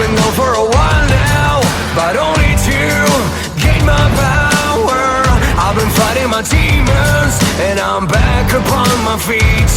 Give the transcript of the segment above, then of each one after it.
been gone for a while now, but only to gain my power. I've been fighting my demons, and I'm back upon my feet.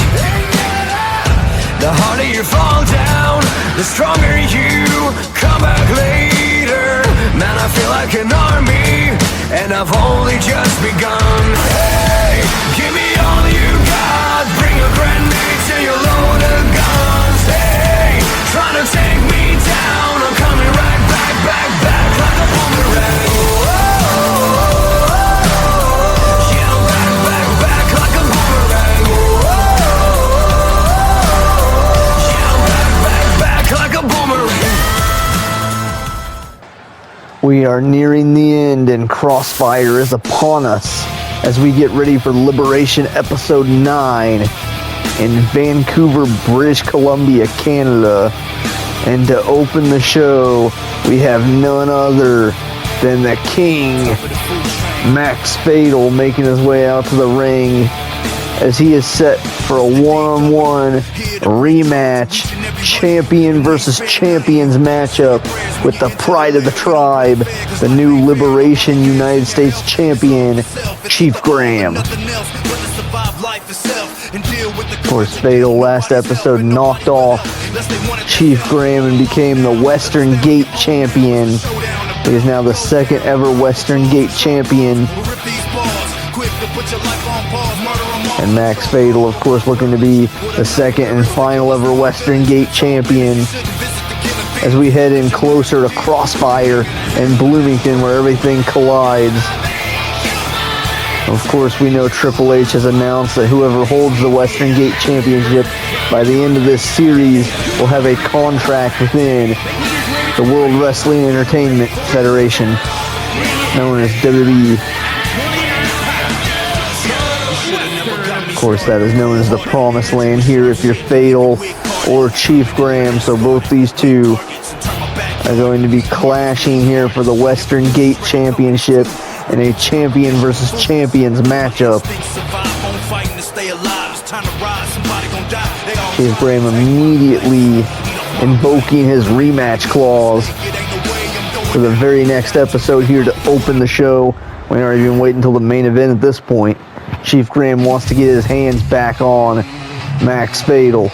The harder you fall down, the stronger you come back later. Man, I feel like an army, and I've only just begun. Hey, give me all you got, bring your grenades and your loaded guns. Hey, trying to take me down, I'm coming right back, back, back like a boomerang. Yeah, I'm back, back, back like a boomerang. Yeah, I'm back, back, back like a boomerang. We are nearing the end, and Crossfire is upon us as we get ready for Liberation Episode 9 in Vancouver, British Columbia, Canada. And to open the show, we have none other than the King, Max Fatal, making his way out to the ring as he is set for a one-on-one rematch, champion versus champions matchup with the pride of the tribe, the new Liberation United States champion, Chief Graham. Of course, Fatal last episode knocked off Chief Graham and became the Western Gate champion. He is now the second ever Western Gate champion. And Max Fatal, of course, looking to be the second and final ever Western Gate champion as we head in closer to Crossfire and Bloomington, where everything collides. Of course, we know Triple H has announced that whoever holds the Western Gate Championship by the end of this series will have a contract within the World Wrestling Entertainment Federation, known as WWE. Of course, that is known as the Promised Land here if you're Fatal or Chief Graham. So both these two are going to be clashing here for the Western Gate Championship in a champion versus champions matchup. Chief Graham immediately invoking his rematch clause for the very next episode here to open the show. We aren't even waiting until the main event at this point. Chief Graham wants to get his hands back on Max Fatal.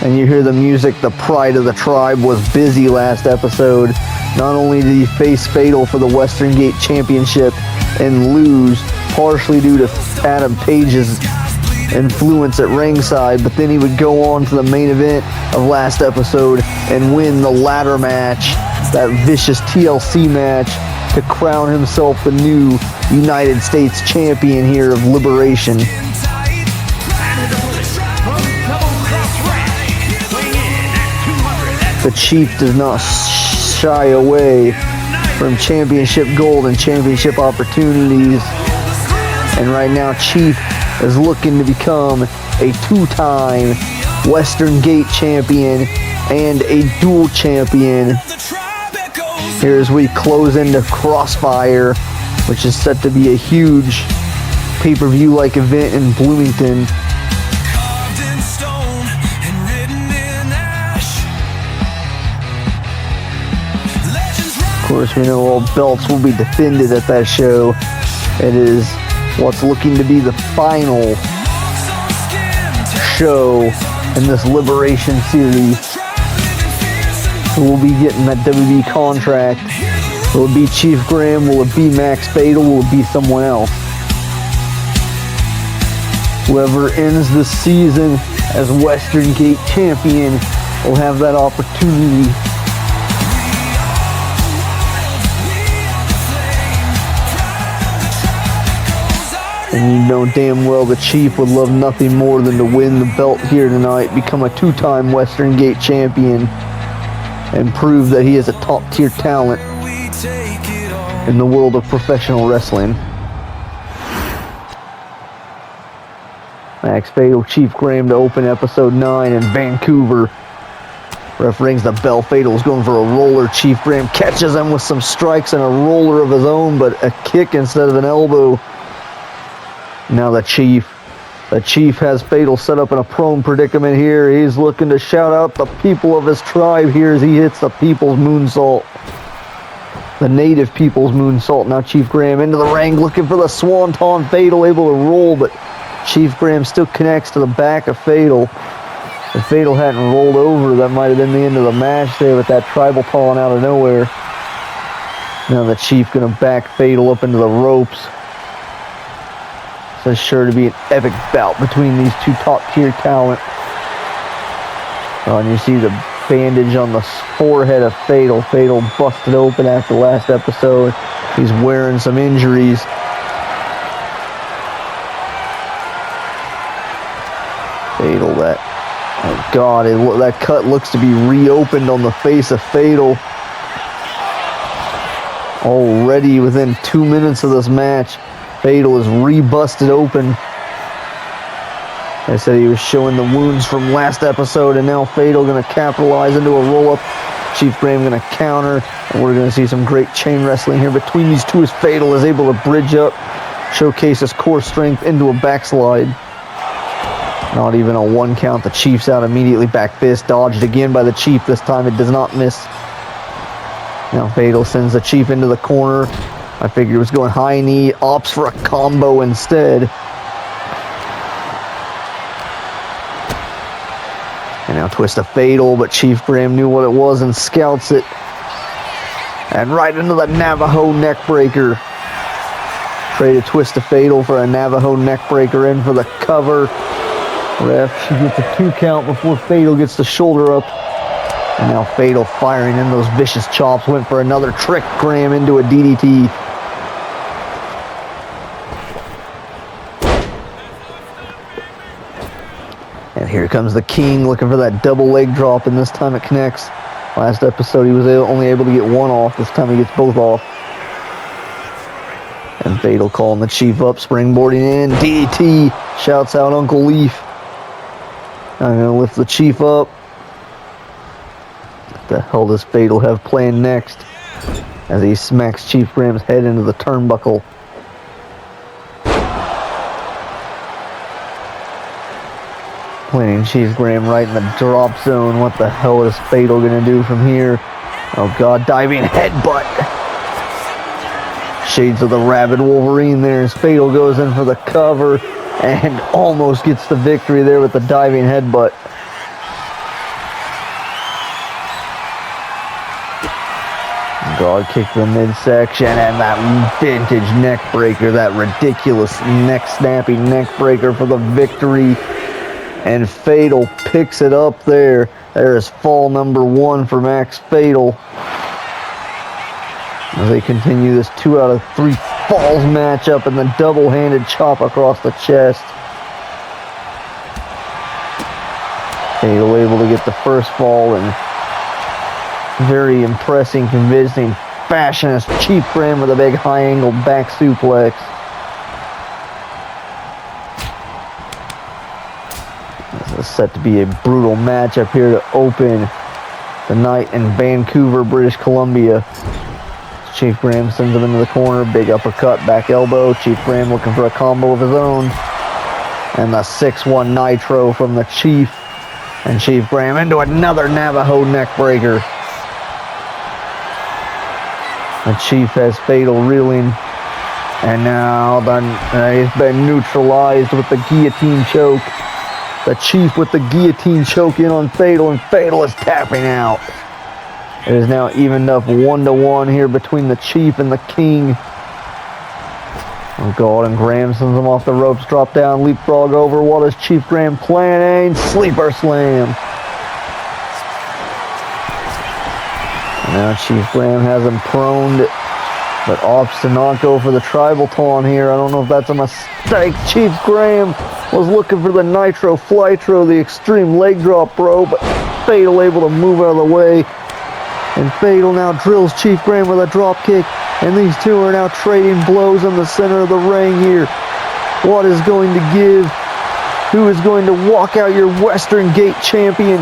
And you hear the music, the pride of the tribe was busy last episode. Not only did he face Fatal for the Western Gate Championship and lose, partially due to Adam Page's influence at ringside, but then he would go on to the main event of last episode and win the ladder match, that vicious TLC match, to crown himself the new United States champion here of Liberation. The Chief does not shy away from championship gold and championship opportunities. And right now, Chief is looking to become a two-time Western Gate champion and a dual champion. Here as we close into Crossfire, which is set to be a huge pay-per-view-like event in Bloomington. Of course, we know all belts will be defended at that show. It is what's looking to be the final show in this Liberation series. Who will be getting that WWE contract? Will it be Chief Graham? Will it be Max Fatal? Will it be someone else? Whoever ends the season as Western Gate champion will have that opportunity. And you know damn well the Chief would love nothing more than to win the belt here tonight, become a two-time Western Gate champion, and prove that he is a top-tier talent in the world of professional wrestling. Max Fatal, Chief Graham to open episode 9 in Vancouver. Ref rings the bell. Fatal's going for a roller. Chief Graham catches him with some strikes and a roller of his own, but a kick instead of an elbow. Now the Chief The Chief has Fatal set up in a prone predicament here. He's looking to shout out the people of his tribe here as he hits the people's moonsault. The native people's moonsault. Now Chief Graham into the ring looking for the swanton. Fatal able to roll, but Chief Graham still connects to the back of Fatal. If Fatal hadn't rolled over, that might have been the end of the match there with that tribal taunt out of nowhere. Now the Chief going to back Fatal up into the ropes. This is sure to be an epic bout between these two top-tier talent. Oh, and you see the bandage on the forehead of Fatal. Fatal busted open after last episode. He's wearing some injuries. Fatal, oh God, that cut looks to be reopened on the face of Fatal. Already within 2 minutes of this match, Fatal is re-busted open. I said he was showing the wounds from last episode, and now Fatal going to capitalize into a roll-up. Chief Graham going to counter, and we're going to see some great chain wrestling here between these two as Fatal is able to bridge up, showcase his core strength into a backslide. Not even a 1 count. The Chief's out immediately. Back fist dodged again by the Chief. This time it does not miss. Now Fatal sends the Chief into the corner. I figured he was going high knee, opts for a combo instead. And now twist of Fatal, but Chief Graham knew what it was and scouts it. And right into the Navajo neckbreaker. Traded twist of Fatal for a Navajo neckbreaker in for the cover. Ref, she gets a 2 count before Fatal gets the shoulder up. And now Fatal firing in those vicious chops. Went for another trick Graham into a DDT. And here comes the King looking for that double leg drop, and this time it connects. Last episode he was only able to get 1 off. This time he gets both off. And Fatal calling the Chief up, springboarding in. DDT. Shouts out Uncle Leaf. I'm going to lift the Chief up. What the hell does Fatal have planned next? As he smacks Chief Graham's head into the turnbuckle. Planting Chief Graham right in the drop zone. What the hell is Fatal going to do from here? Oh God, diving headbutt. Shades of the Rabid Wolverine there as Fatal goes in for the cover and almost gets the victory there with the diving headbutt. God kick to the midsection and that vintage neck breaker, that ridiculous neck snapping neck breaker for the victory. And Fatal picks it up there. There is fall number 1 for Max Fatal. As they continue this 2 out of 3 falls matchup and the double-handed chop across the chest. Fatal able to get the first fall in very impressive, convincing fashion as Chief Graham with a big high-angle back suplex. This is set to be a brutal matchup here to open the night in Vancouver, British Columbia. Chief Graham sends him into the corner, big uppercut, back elbow. Chief Graham looking for a combo of his own. And the 6-1 Nitro from the Chief. And Chief Graham into another Navajo neckbreaker. The Chief has Fatal reeling. And now he's been neutralized with the guillotine choke. The Chief with the guillotine choke in on Fatal, and Fatal is tapping out. It is now evened up 1-1 here between the Chief and the King. Oh God, and Graham sends him off the ropes, drop down, leapfrog over. What is Chief Graham planning? Sleeper slam. And now Chief Graham has him proned, but opts to not go for the tribal taunt here. I don't know if that's a mistake. Chief Graham was looking for the Nitro Flytro, the extreme leg drop, bro, but Fatal able to move out of the way. And Fatal now drills Chief Graham with a drop kick. And these two are now trading blows in the center of the ring here. What is going to give? Who is going to walk out your Western Gate champion?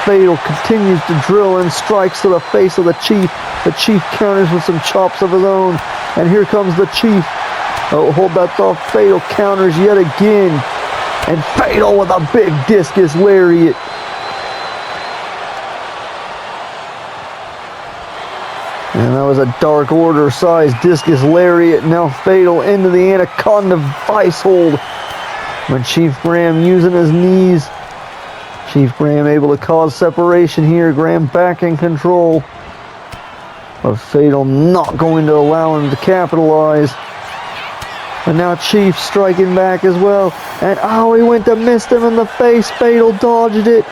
Fatal continues to drill and strikes to the face of the Chief. The Chief counters with some chops of his own. And here comes the Chief. Oh, hold that thought. Fatal counters yet again. And Fatal with a big discus lariat. And that was a Dark Order sized discus lariat. Now Fatal into the Anaconda vice hold. When Chief Graham using his knees. Chief Graham able to cause separation here. Graham back in control. But Fatal not going to allow him to capitalize. And now Chief striking back as well. And oh, he went to miss him in the face. Fatal dodged it.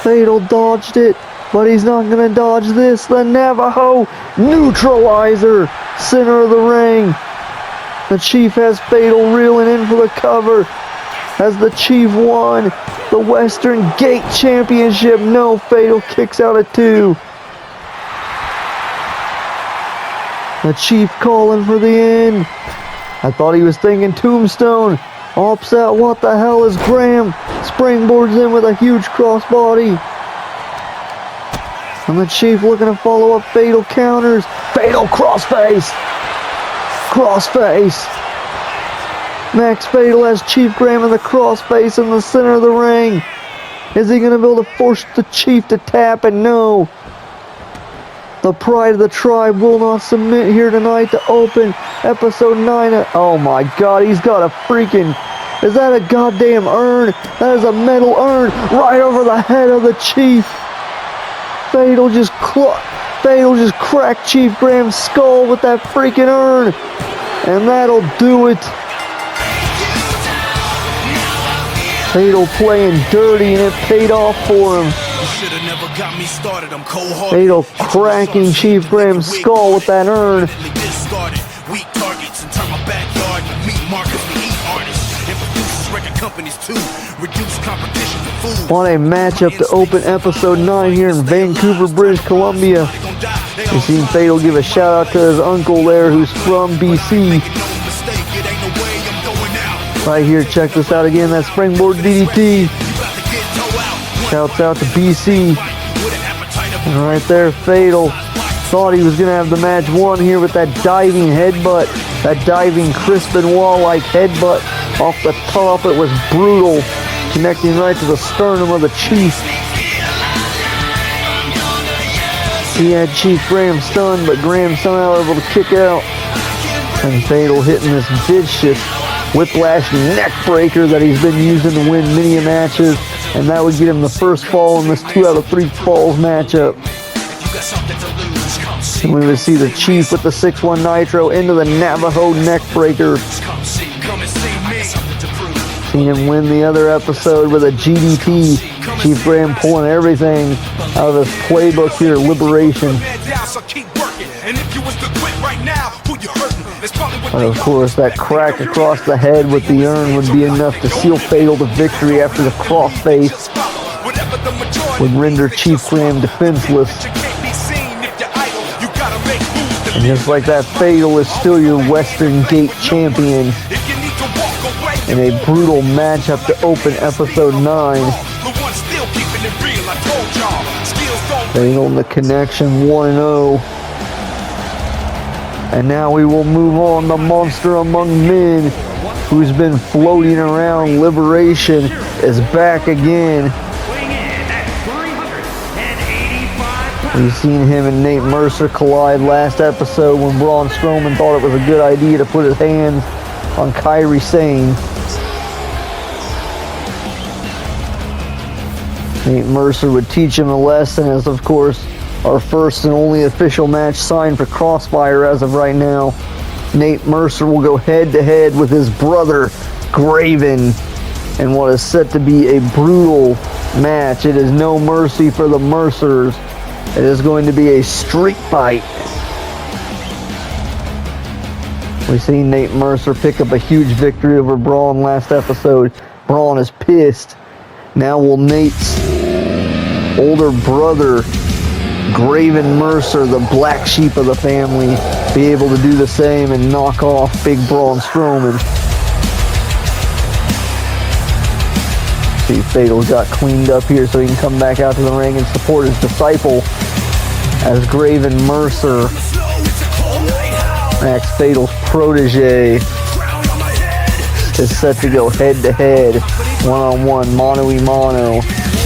Fatal dodged it. But he's not going to dodge this. The Navajo neutralizer. Center of the ring. The Chief has Fatal reeling in for the cover. As the Chief won the Western Gate Championship. No, Fatal kicks out at 2. The Chief calling for the end. I thought he was thinking Tombstone. Upset, what the hell is Graham? Springboards in with a huge crossbody. And the Chief looking to follow up Fatal counters. Fatal crossface. Crossface. Max Fatal has Chief Graham in the crossface in the center of the ring. Is he going to be able to force the Chief to tap? And no. The Pride of the Tribe will not submit here tonight to open episode 9. Oh my God, he's got a freaking... Is that a goddamn urn? That is a metal urn right over the head of the Chief. Fatal just cracked Chief Graham's skull with that freaking urn. And that'll do it. Fatal playing dirty and it paid off for him. Fatal cracking Chief Graham's skull with that urn. What a matchup to open episode 9 here in Vancouver, British Columbia. We've seen Fatal give a shout out to his uncle there who's from BC. Right here, check this out again, that springboard DDT. Shouts out to BC. And right there, Fatal thought he was going to have the match won here with that diving headbutt. That diving Crispin Wall-like headbutt off the top. It was brutal, connecting right to the sternum of the Chief. He had Chief Graham stunned, but Graham somehow able to kick out. And Fatal hitting this vicious whiplash neck breaker that he's been using to win many matches. And that would get him the first fall in this 2 out of 3 falls matchup. And we would see the Chief with the 6-1 Nitro into the Navajo neck breaker. Seen him win the other episode with a GDT. Chief Graham pulling everything out of his playbook here, Liberation. But of course, that crack across the head with the urn would be enough to seal Fatal to victory after the crossface would render Chief Graham defenseless. And just like that, Fatal is still your Western Gate champion in a brutal matchup to open episode 9. Fatal in the connection 1-0. And now we will move on. The monster among men who's been floating around Liberation is back again. We've seen him and Nate Mercer collide last episode when Braun Strowman thought it was a good idea to put his hands on Kairi Sane. Nate Mercer would teach him a lesson, as of course our first and only official match signed for Crossfire as of right now. Nate Mercer will go head-to-head with his brother, Graven, in what is set to be a brutal match. It is no mercy for the Mercers. It is going to be a street fight. We've seen Nate Mercer pick up a huge victory over Braun last episode. Braun is pissed. Now will Nate's older brother, Graven Mercer, the black sheep of the family, be able to do the same and knock off Big Braun Strowman. See, Fatal got cleaned up here so he can come back out to the ring and support his disciple as Graven Mercer, Max Fatal's protege. is set to go head-to-head, one-on-one, mano-a-mano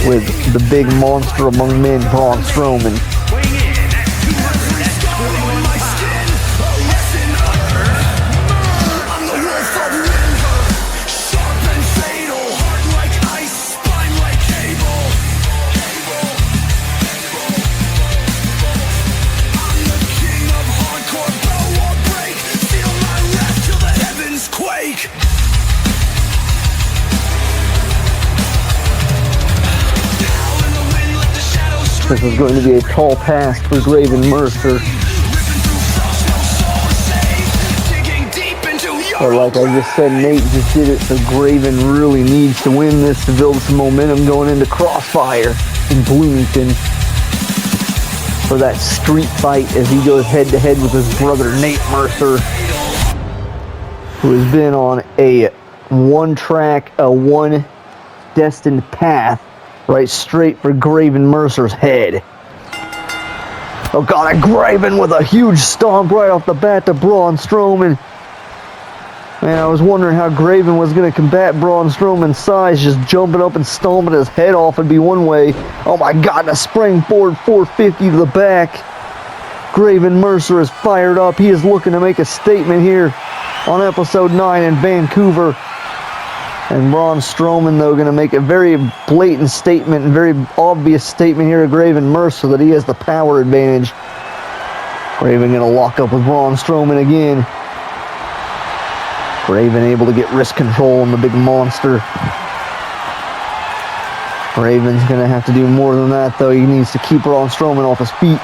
with the big monster among men, Braun Strowman. This is going to be a tall task for Graven Mercer. But like I just said, Nate just did it, so Graven really needs to win this to build some momentum going into Crossfire in Bloomington for that street fight as he goes head-to-head with his brother Nate Mercer, who has been on a one destined path right straight for Graven Mercer's head. Oh God, a Graven with a huge stomp right off the bat to Braun Strowman. Man, I was wondering how Graven was going to combat Braun Strowman's size. Just jumping up and stomping his head off would be one way. Oh my God, and a springboard 450 to the back. Graven Mercer is fired up. He is looking to make a statement here on episode 9 in Vancouver. And Braun Strowman, though, going to make a very blatant statement and very obvious statement here to Graven Mercer that he has the power advantage. Graven going to lock up with Braun Strowman again. Graven able to get wrist control on the big monster. Graven's going to have to do more than that, though. He needs to keep Braun Strowman off his feet.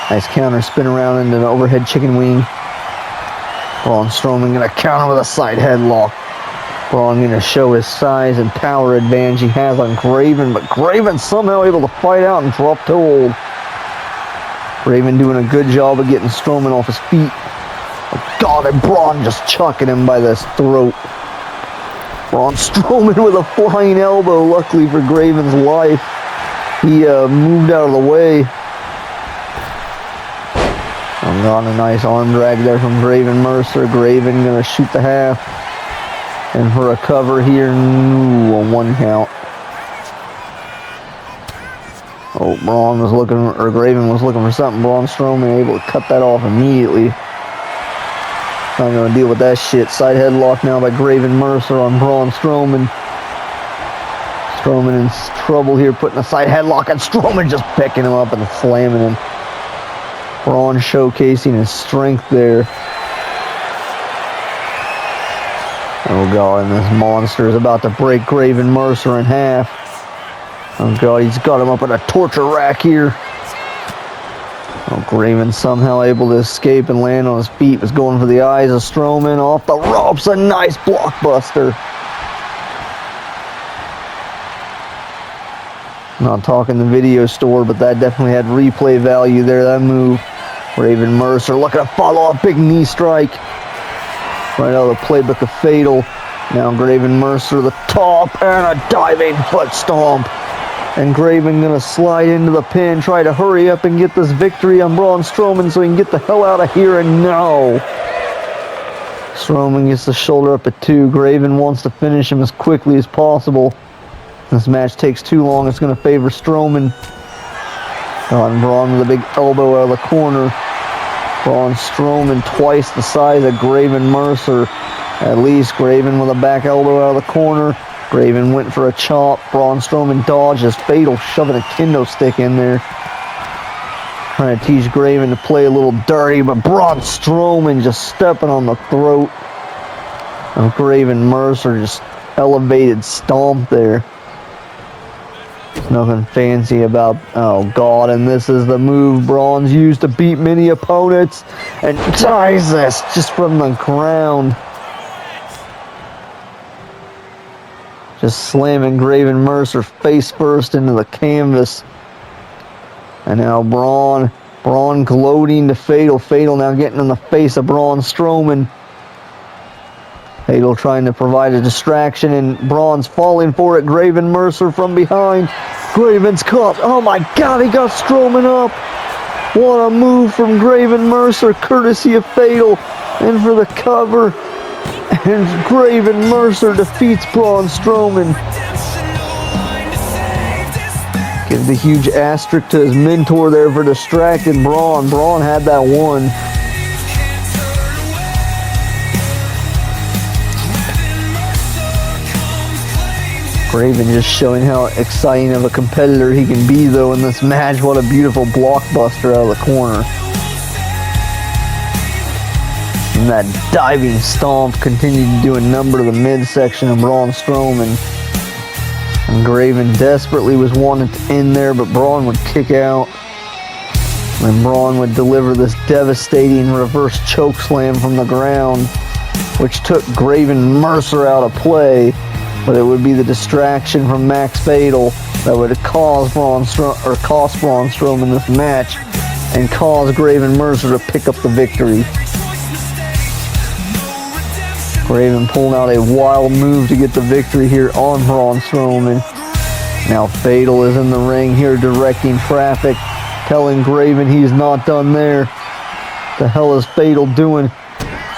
Nice counter spin around into an overhead chicken wing. Braun Strowman going to counter with a side headlock. Braun going to show his size and power advantage he has on Graven, but Graven somehow able to fight out and drop to hold. Graven doing a good job of getting Strowman off his feet. Oh God, and Braun just chucking him by the throat. Braun Strowman with a flying elbow, luckily for Graven's life. He moved out of the way. Oh God, a nice arm drag there from Graven Mercer. Graven gonna shoot the half. And for a cover here, a 1 count. Oh, Braun was looking, or Graven was looking for something. Braun Strowman able to cut that off immediately. Not gonna deal with that shit. Side headlock now by Graven Mercer on Braun Strowman. Strowman in trouble here, putting a side headlock, and Strowman just picking him up and slamming him. Braun showcasing his strength there. Oh God, and this monster is about to break Graven Mercer in half. Oh God, he's got him up in a torture rack here. Oh, Graven somehow able to escape and land on his feet. Was going for the eyes of Strowman. Off the ropes, a nice blockbuster. Not talking the video store, but that definitely had replay value there, that move. Graven Mercer looking to follow a big knee strike. Right out of the playbook of Fatal. Now Graven Mercer the top and a diving foot stomp. And Graven gonna slide into the pin, try to hurry up and get this victory on Braun Strowman so he can get the hell out of here, and no. Strowman gets the shoulder up at 2. Graven wants to finish him as quickly as possible. This match takes too long, it's gonna favor Strowman. On Braun with a big elbow out of the corner. Braun Strowman twice the size of Graven Mercer. At least Graven with a back elbow out of the corner. Graven went for a chop. Braun Strowman dodges. Fatal shoving a kendo stick in there. Trying to teach Graven to play a little dirty, but Braun Strowman just stepping on the throat of Graven Mercer. Just elevated stomp there. Nothing fancy about, oh God, and this is the move Braun's used to beat many opponents, and Jesus, just from the ground. Just slamming Graven Mercer face first into the canvas. And now Braun gloating to Fatal. Fatal now getting in the face of Braun Strowman. Fatal trying to provide a distraction, and Braun's falling for it. Graven Mercer from behind. Graven's caught. Oh my God, he got Strowman up. What a move from Graven Mercer, courtesy of Fatal. in for the cover. And Graven Mercer defeats Braun Strowman. Give the huge asterisk to his mentor there for distracting Braun. Braun had that one. Graven just showing how exciting of a competitor he can be, though, in this match. What a beautiful blockbuster out of the corner. And that diving stomp continued to do a number to the midsection of Braun Strowman. And Graven desperately was wanting to end there, but Braun would kick out. And Braun would deliver this devastating reverse chokeslam from the ground, which took Graven Mercer out of play. But it would be the distraction from Max Fatal that would cause Braun Strowman this match and cause Graven Mercer to pick up the victory. Graven pulling out a wild move to get the victory here on Braun Strowman. Now Fatal is in the ring here directing traffic, telling Graven he's not done there. The hell is Fatal doing?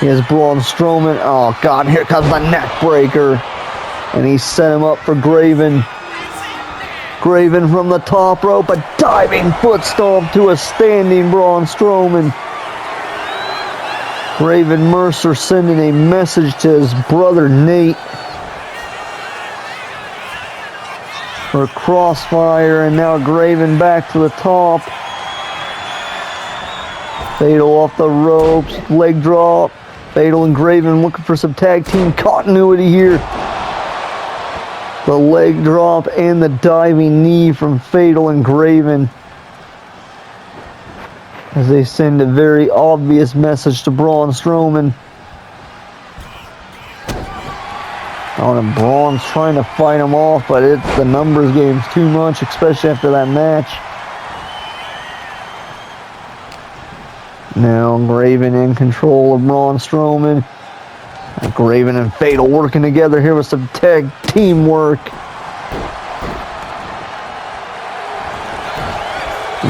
He has Braun Strowman. Oh God, here comes the neck breaker. And he set him up for Graven. Graven from the top rope, a diving foot stomp to a standing Braun Strowman. Graven Mercer sending a message to his brother Nate for Crossfire, and now Graven back to the top. Fatal off the ropes, leg drop. Fatal and Graven looking for some tag team continuity here. The leg drop and the diving knee from Fatal and Graven, as they send a very obvious message to Braun Strowman. Oh, and Braun's trying to fight him off, but the numbers game's too much, especially after that match. Now Graven in control of Braun Strowman. Graven and Fatal working together here with some tag teamwork.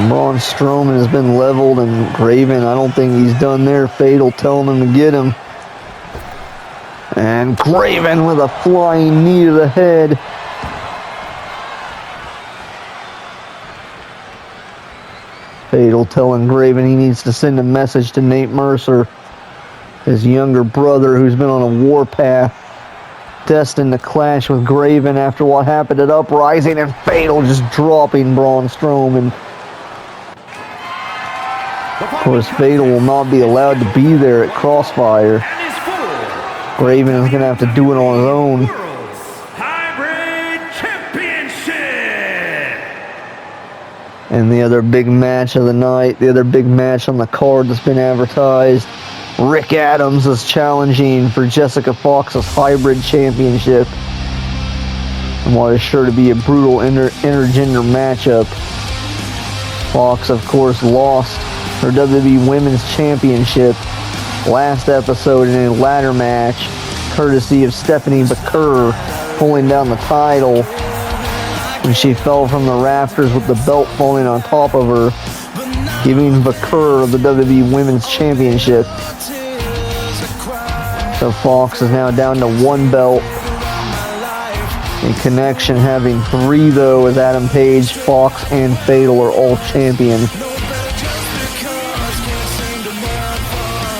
Braun Strowman has been leveled, and Graven, I don't think he's done there. Fatal telling him to get him. And Graven with a flying knee to the head. Fatal telling Graven he needs to send a message to Nate Mercer, his younger brother, who's been on a warpath, destined to clash with Graven after what happened at Uprising, and Fatal just dropping Braun Strowman. Of course, Fatal will not be allowed to be there at Crossfire. Graven is going to have to do it on his own. And the other big match of the night, the other big match on the card that's been advertised, Rick Adams is challenging for Jessica Fox's hybrid championship in what is sure to be a brutal intergender matchup. Fox, of course, lost her WWE Women's Championship last episode in a ladder match, courtesy of Stephanie Baker pulling down the title when she fell from the rafters with the belt falling on top of her, giving Baker the WWE Women's Championship. So Fox is now down to one belt. In Connection having three, though, as Adam Page, Fox, and Fatal are all champions.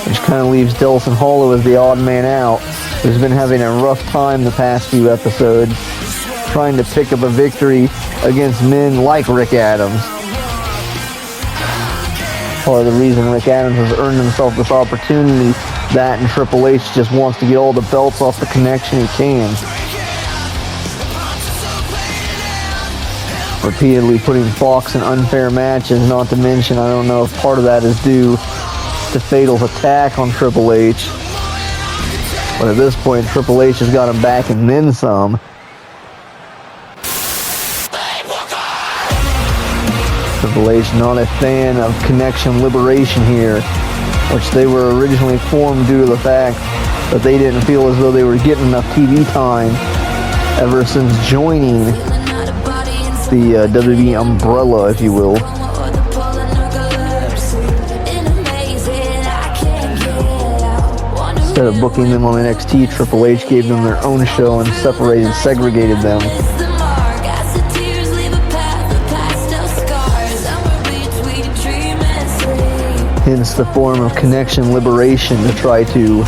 Which kind of leaves Delson Hollow as the odd man out, who's been having a rough time the past few episodes, trying to pick up a victory against men like Rick Adams. Part of the reason Rick Adams has earned himself this opportunity, that and Triple H just wants to get all the belts off the Connection he can. Repeatedly putting Fox in unfair matches, not to mention, I don't know if part of that is due to Fatal's attack on Triple H. But at this point, Triple H has got him back and then some. Triple H not a fan of Connection Liberation here, which they were originally formed due to the fact that they didn't feel as though they were getting enough TV time ever since joining the WWE umbrella, if you will. Instead of booking them on NXT, Triple H gave them their own show and segregated them. Hence the form of connection liberation to try to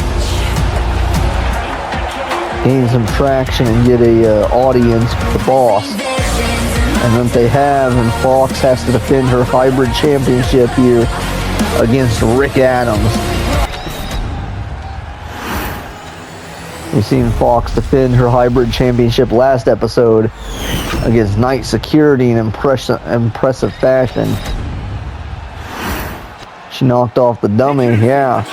gain some traction and get a audience with the boss. And then they have, and Fox has to defend her hybrid championship here against Rick Adams. We've seen Fox defend her hybrid championship last episode against Night Security in impressive fashion. She knocked off the dummy, yeah.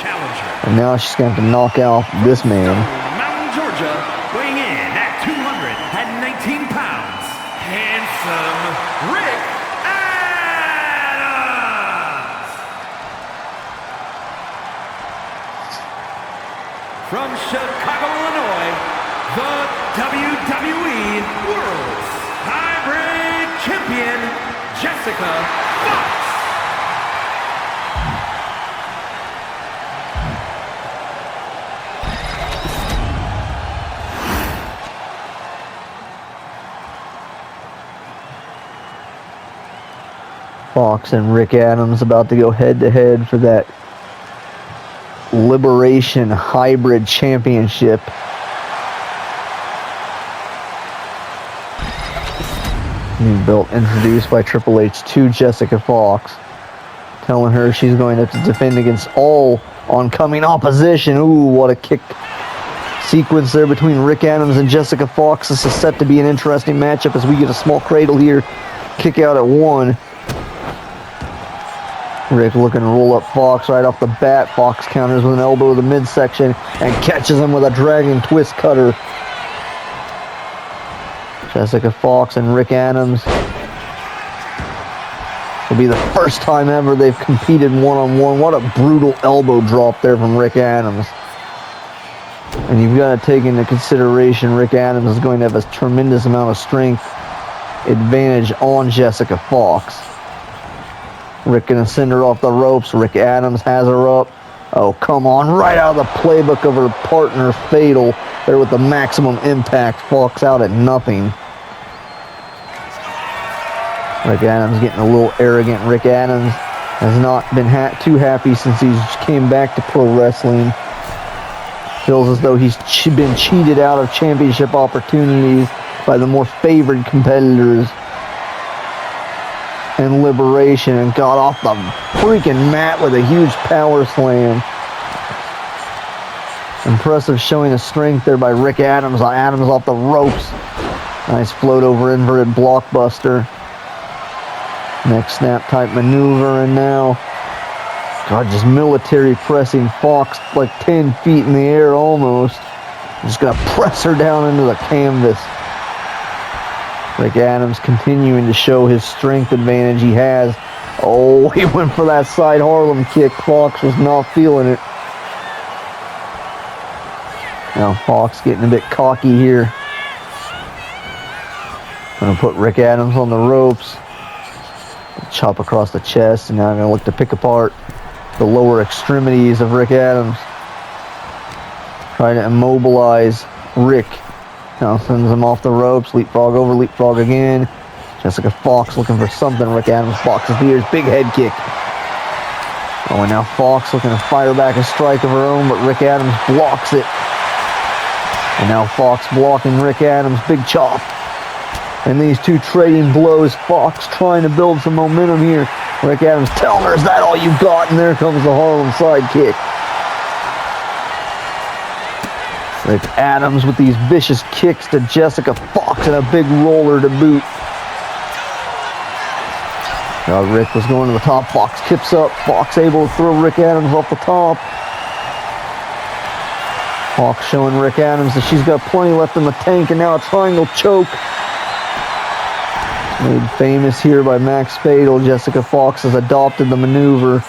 And now she's going to have to knock out this man. Mountain, Georgia, weighing in at 219 pounds, handsome Rick Adams. From Chicago, Illinois, the WWE World's Hybrid Champion, Jessica Fox. Fox and Rick Adams about to go head-to-head for that Liberation Hybrid Championship. New belt introduced by Triple H to Jessica Fox, telling her she's going to have to defend against all oncoming opposition. Ooh, what a kick sequence there between Rick Adams and Jessica Fox. This is set to be an interesting matchup as we get a small cradle here. Kick out at 1. Rick looking to roll up Fox right off the bat. Fox counters with an elbow to the midsection and catches him with a dragon twist cutter. Jessica Fox and Rick Adams. Will be the first time ever they've competed one-on-one. What a brutal elbow drop there from Rick Adams. And you've got to take into consideration Rick Adams is going to have a tremendous amount of strength advantage on Jessica Fox. Rick gonna send her off the ropes. Rick Adams has her up. Oh, come on. Right out of the playbook of her partner, Fatal. There with the maximum impact. Fox out at nothing. Rick Adams getting a little arrogant. Rick Adams has not been too happy since he came back to pro wrestling. Feels as though he's been cheated out of championship opportunities by the more favored competitors and Liberation, and got off the freaking mat with a huge power slam. Impressive showing of strength there by Rick Adams. Adams off the ropes. Nice float over inverted blockbuster. Next snap type maneuver, and now, God, just military pressing Fox like 10 feet in the air almost. Just gonna press her down into the canvas. Rick Adams continuing to show his strength advantage he has. Oh, he went for that side Harlem kick. Fox was not feeling it. Now Fox getting a bit cocky here. Gonna put Rick Adams on the ropes. Chop across the chest, and now I'm gonna look to pick apart the lower extremities of Rick Adams. Trying to immobilize Rick. Now sends him off the ropes. Leapfrog over, leapfrog again. Jessica Fox looking for something. Rick Adams boxes the ears. Big head kick. Oh, and now Fox looking to fire back a strike of her own, but Rick Adams blocks it. And now Fox blocking Rick Adams. Big chop. And these two trading blows. Fox trying to build some momentum here. Rick Adams telling her, is that all you got? And there comes the Harlem sidekick. Rick Adams with these vicious kicks to Jessica Fox and a big roller to boot. Now Rick was going to the top. Fox kips up. Fox able to throw Rick Adams off the top. Fox showing Rick Adams that she's got plenty left in the tank, and now a triangle choke. Made famous here by Max Fatal. Jessica Fox has adopted the maneuver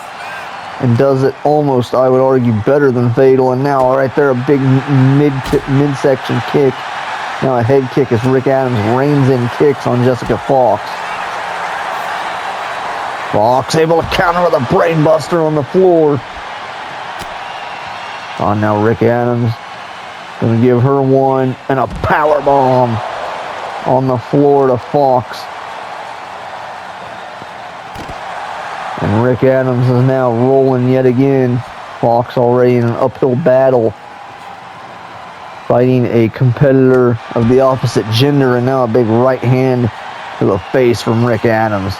and does it almost, I would argue, better than Fatal. And now right there, a big midsection kick. Now a head kick as Rick Adams reins in kicks on Jessica Fox. Fox able to counter with a brain buster on the floor. Oh, now Rick Adams gonna give her one, and a power bomb on the floor to Fox. And Rick Adams is now rolling yet again. Fox already in an uphill battle, fighting a competitor of the opposite gender, and now a big right hand to the face from Rick Adams.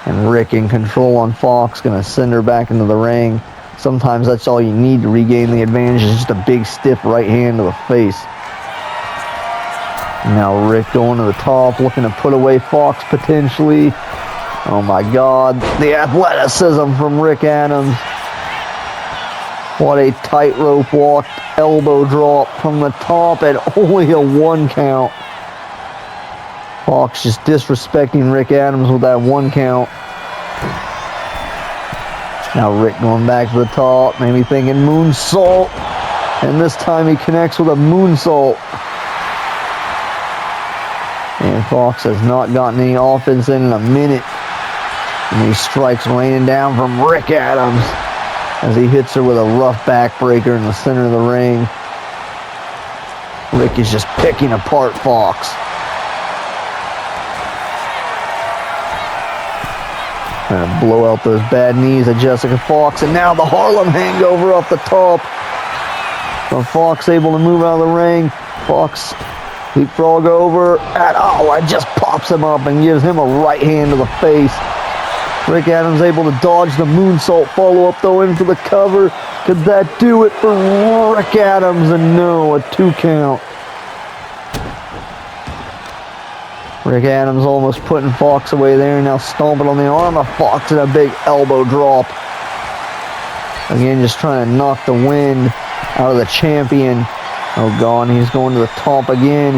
And Rick in control on Fox, gonna send her back into the ring. Sometimes that's all you need to regain the advantage, is just a big stiff right hand to the face. Now Rick going to the top, looking to put away Fox potentially. Oh my God, the athleticism from Rick Adams. What a tightrope walk, elbow drop from the top at only a 1 count. Fox just disrespecting Rick Adams with that 1 count. Now Rick going back to the top, maybe thinking moonsault, and this time he connects with a moonsault. And Fox has not gotten any offense in a minute. And these strikes raining down from Rick Adams as he hits her with a rough backbreaker in the center of the ring. Rick is just picking apart Fox. Trying to blow out those bad knees of Jessica Fox. And now the Harlem hangover off the top. But Fox able to move out of the ring. Fox leapfrog over. And just pops him up and gives him a right hand to the face. Rick Adams able to dodge the moonsault follow-up though in for the cover. Could that do it for Rick Adams? And no, a 2 count. Rick Adams almost putting Fox away there, now stomping on the arm of Fox and a big elbow drop. Again, just trying to knock the wind out of the champion. Oh God, he's going to the top again.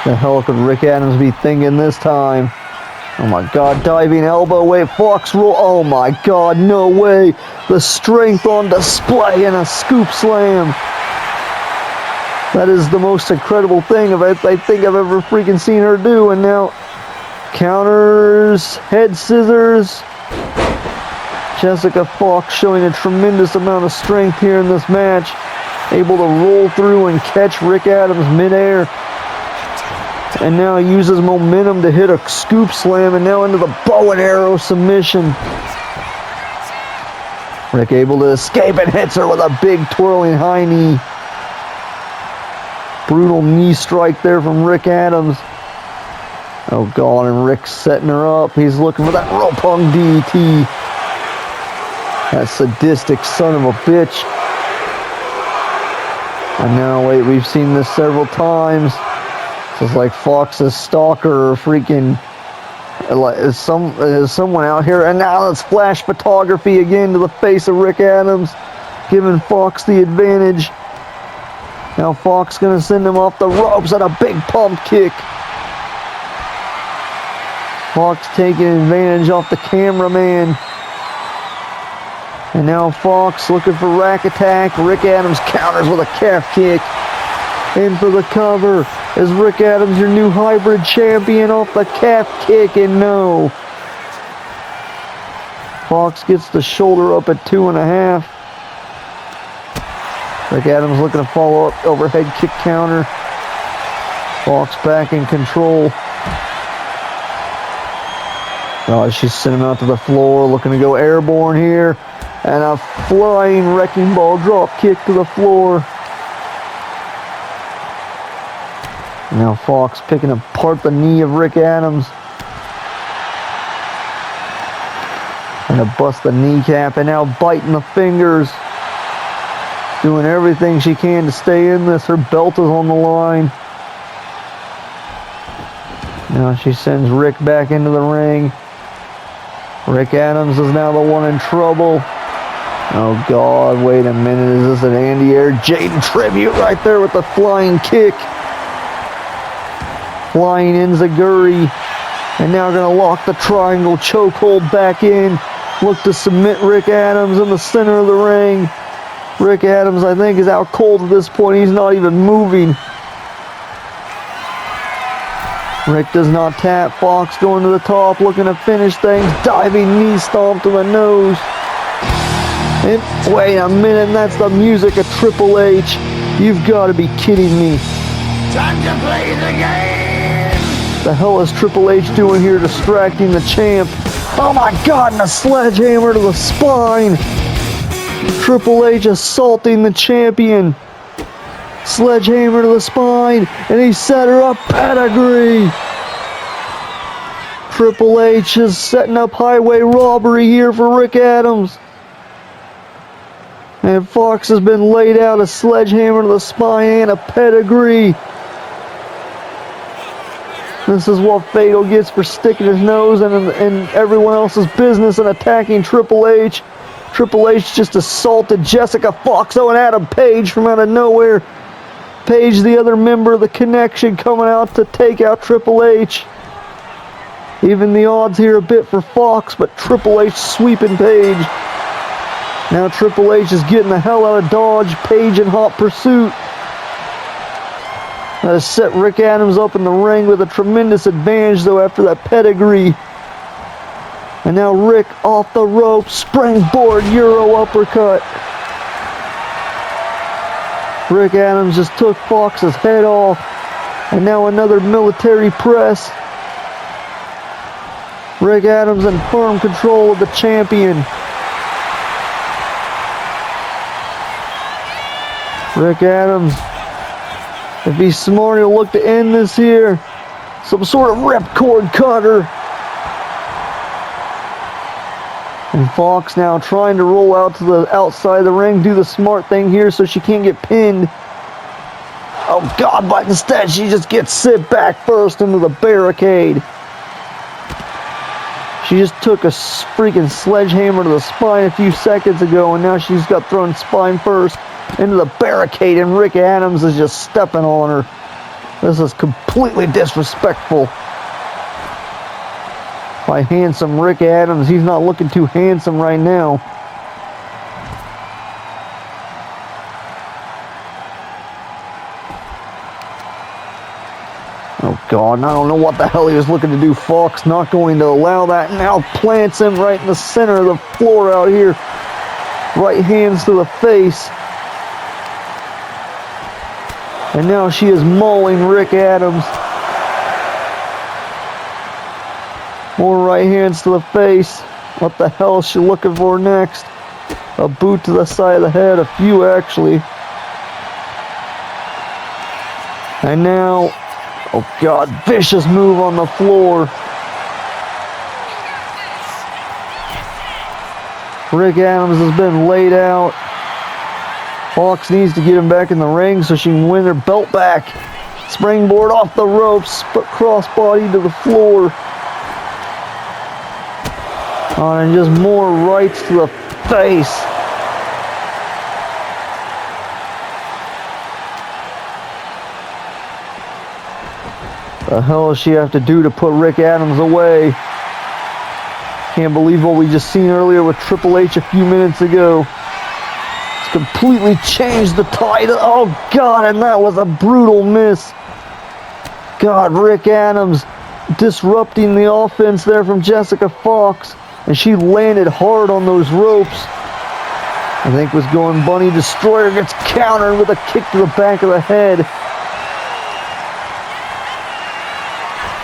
The hell could Rick Adams be thinking this time? Oh my God, diving elbow, wait, Fox roll. Oh my God, no way. The strength on display and a scoop slam. That is the most incredible thing I think I've ever freaking seen her do. And now counters, head scissors. Jessica Fox showing a tremendous amount of strength here in this match. Able to roll through and catch Rick Adams midair. And now uses momentum to hit a scoop slam, and now into the bow and arrow submission. Rick able to escape and hits her with a big twirling high knee. Brutal knee strike there from Rick Adams. Oh God, and Rick's setting her up. He's looking for that rope hung DDT. That sadistic son of a bitch. And now, wait, we've seen this several times. This is like Fox's stalker or freaking... Is someone out here? And now it's flash photography again to the face of Rick Adams, giving Fox the advantage. Now Fox gonna send him off the ropes at a big pump kick. Fox taking advantage off the cameraman. And now Fox looking for rack attack. Rick Adams counters with a calf kick. In for the cover. Is Rick Adams your new hybrid champion off the calf kick? And no. Fox gets the shoulder up at 2.5. Rick Adams looking to follow up overhead kick counter. Fox back in control. Oh, she's sending him out to the floor, looking to go airborne here. And a flying wrecking ball drop kick to the floor. Now Fox picking apart the knee of Rick Adams. And to bust the kneecap, and now biting the fingers. Doing everything she can to stay in this. Her belt is on the line. Now she sends Rick back into the ring. Rick Adams is now the one in trouble. Oh God, wait a minute. Is this an Andy Air Jaden tribute right there with the flying kick? Flying enziguri. And now gonna lock the triangle chokehold back in. Look to submit Rick Adams in the center of the ring. Rick Adams, I think, is out cold at this point. He's not even moving. Rick does not tap. Fox going to the top, looking to finish things. Diving knee stomp to the nose. And wait a minute, and that's the music of Triple H. You've got to be kidding me. Time to play the game! The hell is Triple H doing here distracting the champ? Oh my God, and a sledgehammer to the spine. Triple H assaulting the champion. Sledgehammer to the spine, and he set her up pedigree. Triple H is setting up highway robbery here for Rick Adams. And Fox has been laid out a sledgehammer to the spine and a pedigree. This is what Fatal gets for sticking his nose in everyone else's business and attacking Triple H. Triple H just assaulted Jessica Fox and Adam Page from out of nowhere. Page, the other member of the Connection, coming out to take out Triple H. Even the odds here a bit for Fox, but Triple H sweeping Page. Now Triple H is getting the hell out of Dodge. Page in hot pursuit. That has set Rick Adams up in the ring with a tremendous advantage, though, after that pedigree. And now Rick off the rope, springboard Euro uppercut. Rick Adams just took Fox's head off. And now another military press. Rick Adams in firm control of the champion. Rick Adams, if he's smart, he'll look to end this here. Some sort of ripcord cutter. And Fox now trying to roll out to the outside of the ring, do the smart thing here so she can't get pinned. Oh God, but instead she just gets sit back first into the barricade. She just took a freaking sledgehammer to the spine a few seconds ago, and now she's got thrown spine first into the barricade, and Rick Adams is just stepping on her. This is completely disrespectful by handsome Rick Adams. He's not looking too handsome right now. Oh God, and I don't know what the hell he was looking to do. Fox not going to allow that. Now plants him right in the center of the floor out here. Right hands to the face. And now she is mauling Rick Adams. More right hands to the face. What the hell is she looking for next? A boot to the side of the head. A few actually. And now, oh God, vicious move on the floor. Rick Adams has been laid out. Fox needs to get him back in the ring so she can win her belt back. Springboard off the ropes, but crossbody to the floor. And just more rights to the face. The hell does she have to do to put Rick Adams away? Can't believe what we just seen earlier with Triple H a few minutes ago. It's completely changed the tide. Oh God, and that was a brutal miss. God, Rick Adams disrupting the offense there from Jessica Fox. And she landed hard on those ropes. I think was going Bunny Destroyer, gets countered with a kick to the back of the head.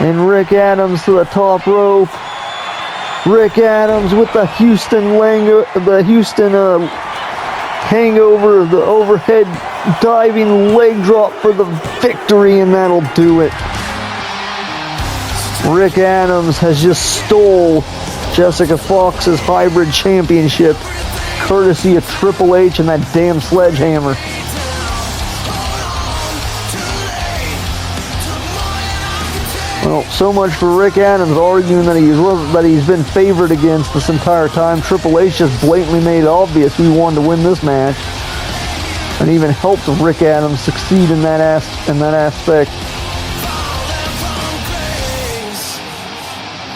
And Rick Adams to the top rope. Rick Adams with the Houston hangover, the overhead diving leg drop for the victory, and that'll do it. Rick Adams has just stole Jessica Fox's hybrid championship, courtesy of Triple H and that damn sledgehammer. Well, so much for Rick Adams arguing that he's been favored against this entire time. Triple H just blatantly made it obvious he wanted to win this match, and even helped Rick Adams succeed in that aspect.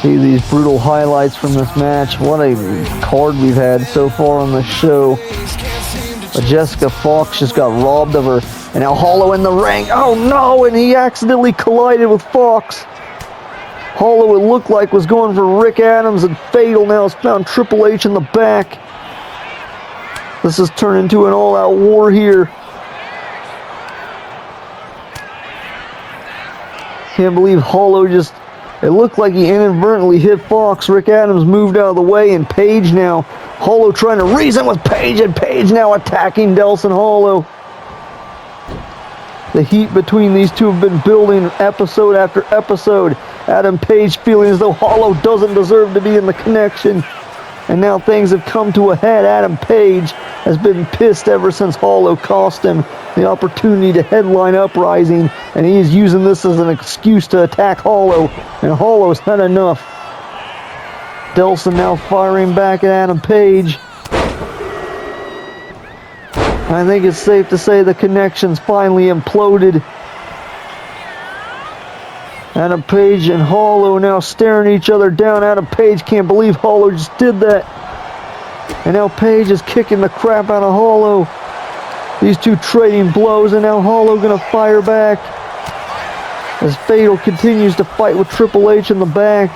See these brutal highlights from this match. What a card we've had so far on the show. But Jessica Fox just got robbed of her. And now Hollow in the ring. Oh no, and he accidentally collided with Fox. Hollow, it looked like, was going for Rick Adams, and Fatal now has found Triple H in the back. This is turning into an all-out war here. Can't believe Hollow just... It looked like he inadvertently hit Fox. Rick Adams moved out of the way, and Paige now. Hollow trying to reason with Paige, and Paige now attacking Delson Hollow. The heat between these two have been building episode after episode. Adam Page feeling as though Hollow doesn't deserve to be in the connection. And now things have come to a head. Adam Page has been pissed ever since Hollow cost him the opportunity to headline Uprising, and he is using this as an excuse to attack Hollow, and Hollow's had enough. Delson now firing back at Adam Page. I think it's safe to say the connection's finally imploded. Adam Page and Hollow now staring each other down. Adam Page can't believe Hollow just did that. And now Page is kicking the crap out of Hollow. These two trading blows, and now Hollow gonna fire back as Fatal continues to fight with Triple H in the back.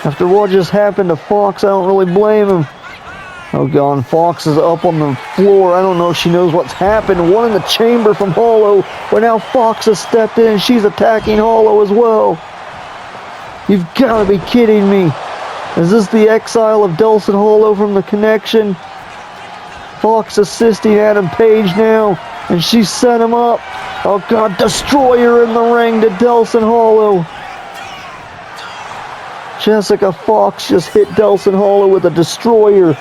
After what just happened to Fox, I don't really blame him. Oh God, Fox is up on the floor. I don't know if she knows what's happened. One in the chamber from Hollow, where now Fox has stepped in and she's attacking Hollow as well. You've got to be kidding me. Is this the exile of Delson Hollow from the connection? Fox assisting Adam Page now, and she set him up. Oh God, Destroyer in the ring to Delson Hollow. Jessica Fox just hit Delson Hollow with a Destroyer.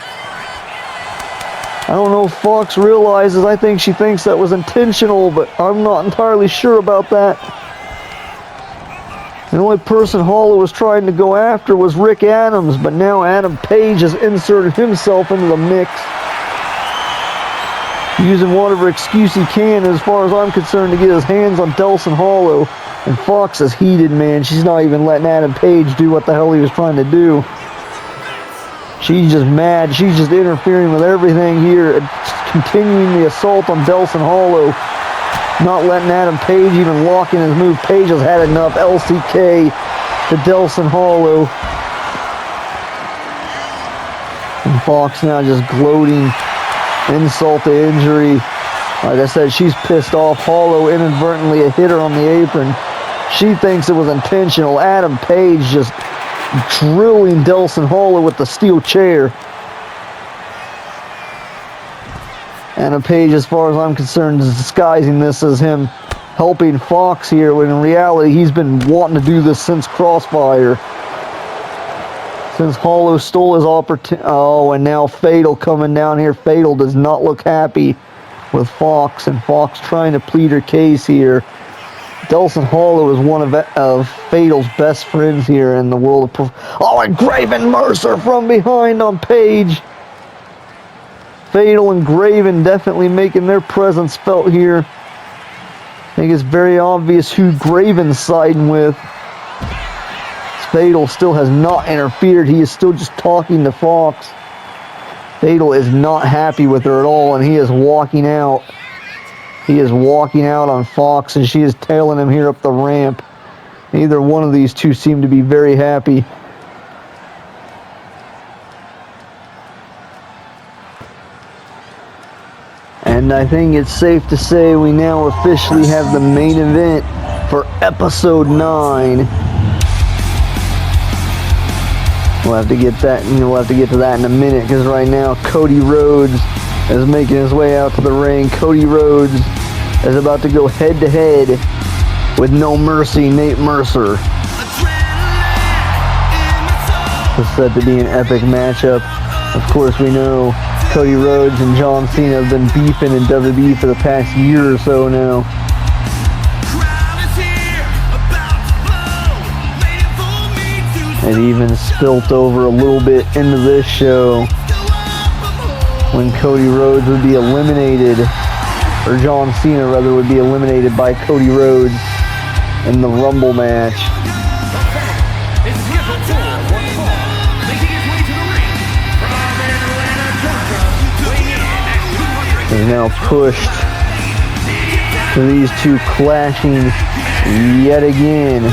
I don't know if Fox realizes. I think she thinks that was intentional, but I'm not entirely sure about that. The only person Hollow was trying to go after was Rick Adams, but now Adam Page has inserted himself into the mix, using whatever excuse he can, as far as I'm concerned, to get his hands on Delson Hollow. And Fox is heated, man. She's not even letting Adam Page do what the hell he was trying to do. She's just mad. She's just interfering with everything here, continuing the assault on Delson Hollow. Not letting Adam Page even lock in his move. Page has had enough. LCK to Delson Hollow. And Fox now just gloating. Insult to injury. Like I said, she's pissed off. Hollow inadvertently hit her on the apron. She thinks it was intentional. Adam Page just drilling Delson Hollow with the steel chair. Adam Page, as far as I'm concerned, is disguising this as him helping Fox here, when in reality he's been wanting to do this since Crossfire. Since Hollow stole his opportunity. Oh, and now Fatal coming down here. Fatal does not look happy with Fox, and Fox trying to plead her case here. Delson Hollow is one of Fatal's best friends here in the world of... Oh, and Graven Mercer from behind on Page. Fatal and Graven definitely making their presence felt here. I think it's very obvious who Graven's siding with. Fatal still has not interfered. He is still just talking to Fox. Fatal is not happy with her at all, and he is walking out. He is walking out on Fox, and she is tailing him here up the ramp. Neither one of these two seem to be very happy. And I think it's safe to say we now officially have the main event for episode 9. We'll have to get that, and we'll have to get to that in a minute, because right now Cody Rhodes is making his way out to the ring. Cody Rhodes is about to go head-to-head with No Mercy Nate Mercer. It's set to be an epic matchup. Of course, we know Cody Rhodes and John Cena have been beefing in WWE for the past year or so now. It even spilt over a little bit into this show, when Cody Rhodes would be eliminated, or John Cena rather would be eliminated by Cody Rhodes in the Rumble match. Is now pushed to these two clashing yet again.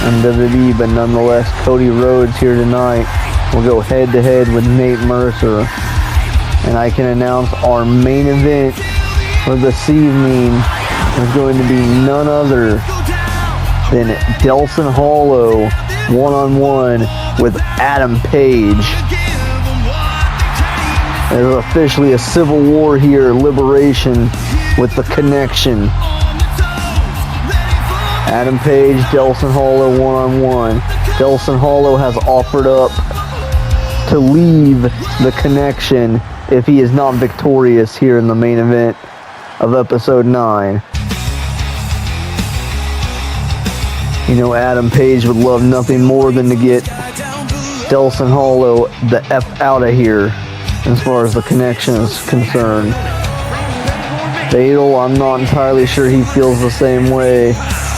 in WWE, but nonetheless, Cody Rhodes here tonight will go head-to-head with Nate Mercer. And I can announce our main event for this evening is going to be none other than Delson Hollow one-on-one with Adam Page. There's officially a civil war here, Liberation with the Connection. Adam Page, Delson Hollow one-on-one. Delson Hollow has offered up to leave the Connection if he is not victorious here in the main event of episode 9. You know, Adam Page would love nothing more than to get Delson Hollow the F out of here as far as the Connection is concerned. Fatal, I'm not entirely sure he feels the same way.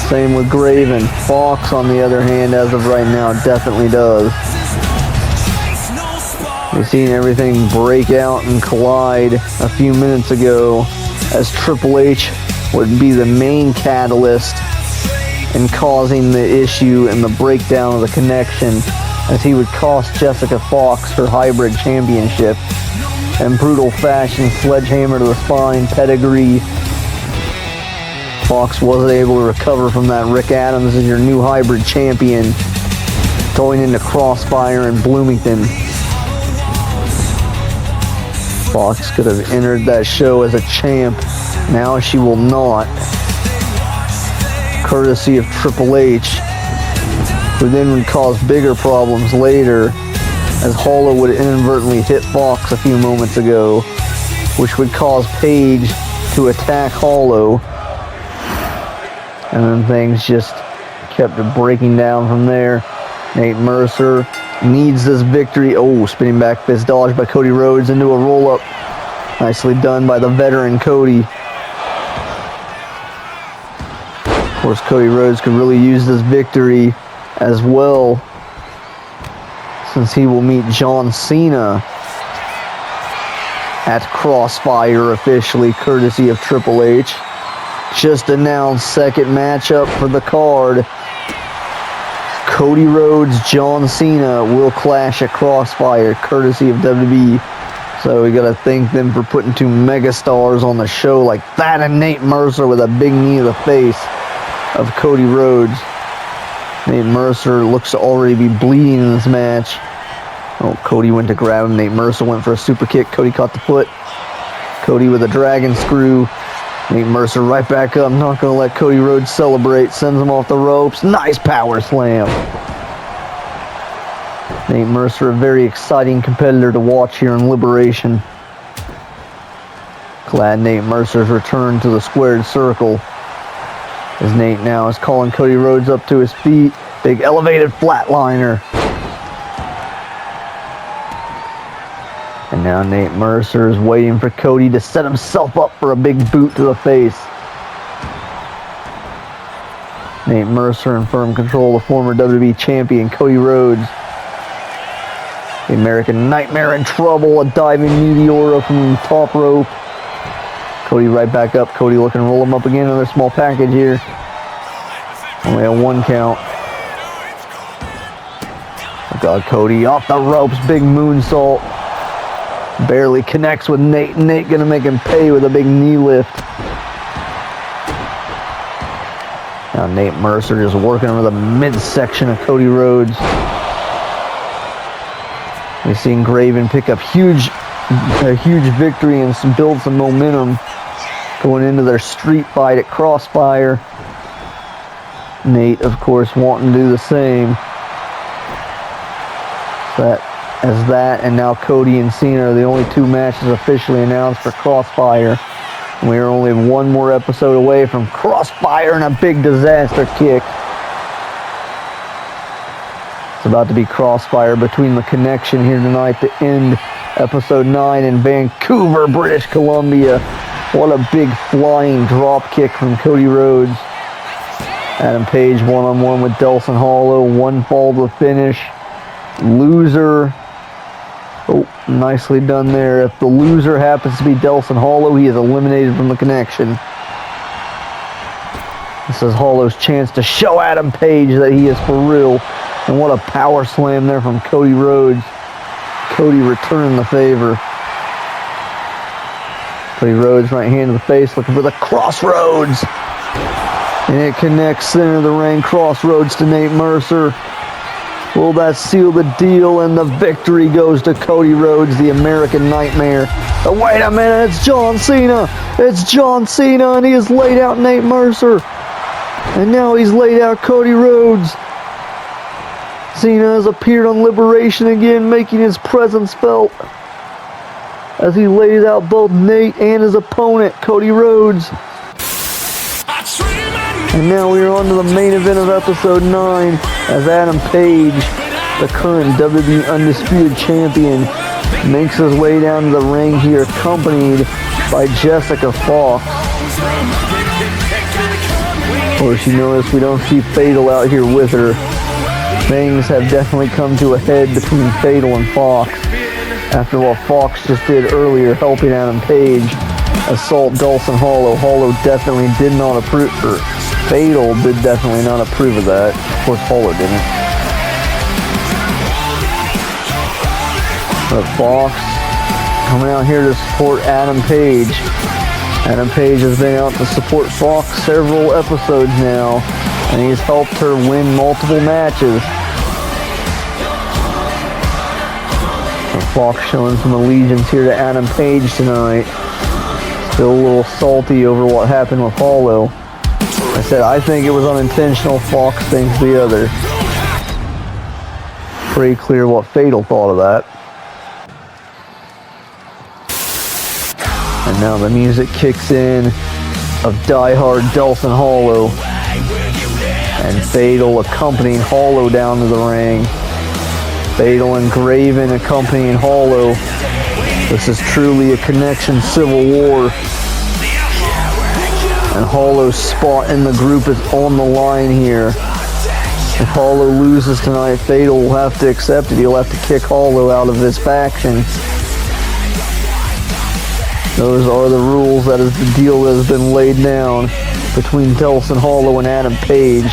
Same with Graven. Fox, on the other hand, as of right now, definitely does. We've seen everything break out and collide a few minutes ago as Triple H would be the main catalyst in causing the issue and the breakdown of the Connection, as he would cost Jessica Fox her hybrid championship. In brutal fashion, sledgehammer to the spine, pedigree. Fox wasn't able to recover from that. Rick Adams is your new hybrid champion going into Crossfire in Bloomington. Fox could have entered that show as a champ. Now she will not. Courtesy of Triple H, who then would cause bigger problems later, as Hollow would inadvertently hit Fox a few moments ago, which would cause Page to attack Hollow. And then things just kept breaking down from there. Nate Mercer needs this victory. Oh, spinning back fist dodge by Cody Rhodes into a roll-up. Nicely done by the veteran Cody. Of course, Cody Rhodes could really use this victory as well, since he will meet John Cena at Crossfire officially, courtesy of Triple H. Just announced second matchup for the card. Cody Rhodes, John Cena will clash at Crossfire, courtesy of WWE. So we gotta thank them for putting two megastars on the show like that, and Nate Mercer with a big knee to the face of Cody Rhodes. Nate Mercer looks to already be bleeding in this match. Oh, Cody went to grab him. Nate Mercer went for a super kick. Cody caught the foot. Cody with a dragon screw. Nate Mercer right back up. Not going to let Cody Rhodes celebrate. Sends him off the ropes. Nice power slam. Nate Mercer, a very exciting competitor to watch here in Liberation. Glad Nate Mercer's returned to the squared circle, as Nate now is calling Cody Rhodes up to his feet. Big elevated flatliner. And now Nate Mercer is waiting for Cody to set himself up for a big boot to the face. Nate Mercer in firm control, the former WWE champion Cody Rhodes. The American Nightmare in trouble, a diving meteora from the top rope. Cody right back up. Cody looking to roll him up again. Another small package here. Only a 1 count. Oh God, Cody off the ropes. Big moonsault. Barely connects with Nate. Nate gonna make him pay with a big knee lift. Now Nate Mercer just working over the midsection of Cody Rhodes. We've seen Graven pick up a huge victory and build some momentum going into their street fight at Crossfire. Nate, of course, wanting to do the same. That and now Cody and Cena are the only two matches officially announced for Crossfire. We are only one more episode away from Crossfire and a big disaster kick. It's about to be Crossfire between the Connection here tonight to end episode 9 in Vancouver, British Columbia. What a big flying drop kick from Cody Rhodes. Adam Page one-on-one with Delson Hollow. One fall to the finish. Loser. Oh, nicely done there. If the loser happens to be Delson Hollow, he is eliminated from the Connection. This is Hollow's chance to show Adam Page that he is for real. And what a power slam there from Cody Rhodes. Cody returning the favor. Cody Rhodes right hand to the face, looking for the Crossroads. And it connects center of the ring. Crossroads to Nate Mercer. Will that seal the deal? And the victory goes to Cody Rhodes, the American Nightmare. Oh, wait a minute, it's John Cena. It's John Cena, and he has laid out Nate Mercer. And now he's laid out Cody Rhodes. Cena has appeared on Liberation again, making his presence felt as he lays out both Nate and his opponent, Cody Rhodes. And now we are on to the main event of episode 9 as Adam Page, the current WWE Undisputed Champion, makes his way down to the ring here, accompanied by Jessica Fox. Of course, you notice we don't see Fatal out here with her. Things have definitely come to a head between Fatal and Fox after what Fox just did earlier, helping Adam Page assault Dawson Hollow. Hollow definitely did not approve, or Fatal did definitely not approve of that. Of course, Hollow didn't. But Fox coming out here to support Adam Page. Adam Page has been out to support Fox several episodes now, and he's helped her win multiple matches. So Fox showing some allegiance here to Adam Page tonight. Still a little salty over what happened with Hollow. I said I think it was unintentional. Fox thinks the other. Pretty clear what Fatal thought of that. And now the music kicks in of Die Hard Dawson Hollow. And Fatal accompanying Hollow down to the ring. Fatal and Graven accompanying Hollow. This is truly a connection civil war. And Hollow's spot in the group is on the line here. If Hollow loses tonight, Fatal will have to accept it. He'll have to kick Hollow out of his faction. Those are the rules. That is the deal that has been laid down between Dawson Hollow and Adam Page.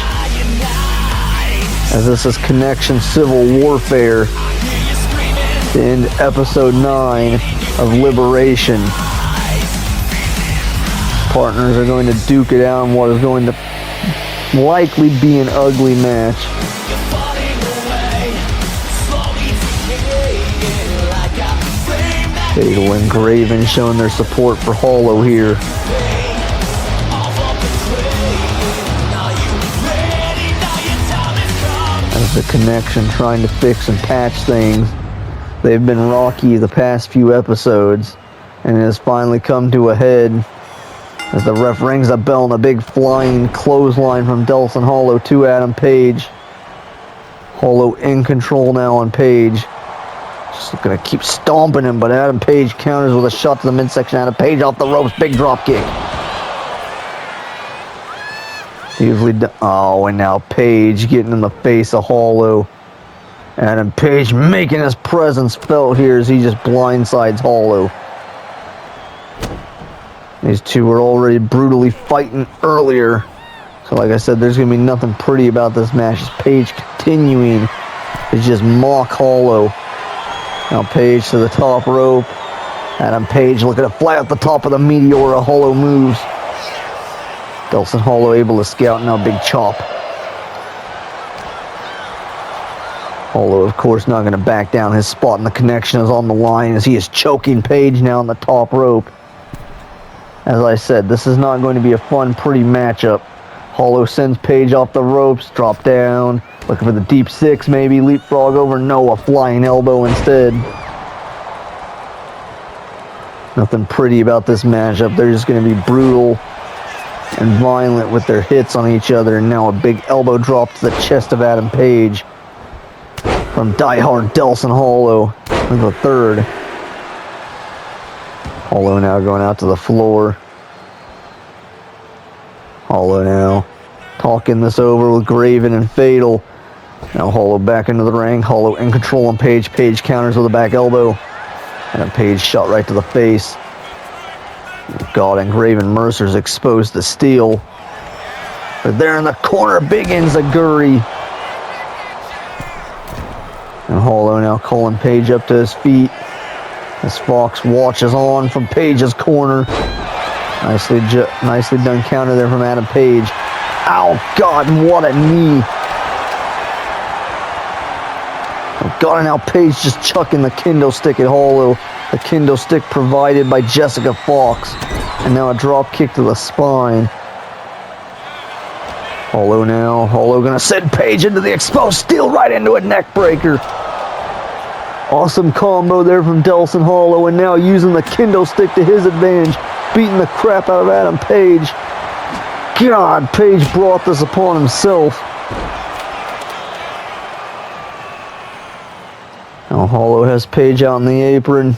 As this is Connection Civil Warfare to end episode 9 of Liberation. Partners are going to duke it out in what is going to likely be an ugly match. Fatal and Graven showing their support for Hollow here. As the Connection trying to fix and patch things. They've been rocky the past few episodes, and it has finally come to a head as the ref rings a bell and a big flying clothesline from Dawson Hollow to Adam Page. Hollow in control now on Page. Just gonna keep stomping him, but Adam Page counters with a shot to the midsection. Adam Page off the ropes, big drop kick. Oh, and now Page getting in the face of Hollow. Adam Page making his presence felt here as he just blindsides Hollow. These two were already brutally fighting earlier. So like I said, there's going to be nothing pretty about this match. As Page continuing to just mock Hollow. Now Page to the top rope. Adam Page looking to fly up the top of the Meteora. Hollow moves. Dawson Hollow able to scout. Now big chop. Hollow, of course, not going to back down. His spot in the Connection is on the line as he is choking Page now on the top rope. As I said, this is not going to be a fun, pretty matchup. Hollow sends Page off the ropes, drop down, looking for the deep six, maybe leapfrog over. No, a flying elbow instead. Nothing pretty about this matchup. They're just going to be brutal and violent with their hits on each other. And now a big elbow drop to the chest of Adam Page from Die Hard Dawson Hollow in the third. Hollow now going out to the floor. Hollow now talking this over with Graven and Fatal. Now Hollow back into the ring. Hollow in control on Page. Page counters with a back elbow. And a Page shot right to the face. God, and Graven Mercer's exposed to steel. But there in the corner, big enziguri. And Hollow now calling Page up to his feet as Fox watches on from Page's corner. Nicely done counter there from Adam Page. Ow, God, what a knee. Oh, God, and now Page just chucking the kendo stick at Hollow. The kendo stick provided by Jessica Fox. And now a drop kick to the spine. Hollow now. Hollow gonna send Page into the exposed steel right into a neck breaker. Awesome combo there from Delson Hollow, and now using the kendo stick to his advantage, beating the crap out of Adam Page. God, Page brought this upon himself. Now Hollow has Page out in the apron.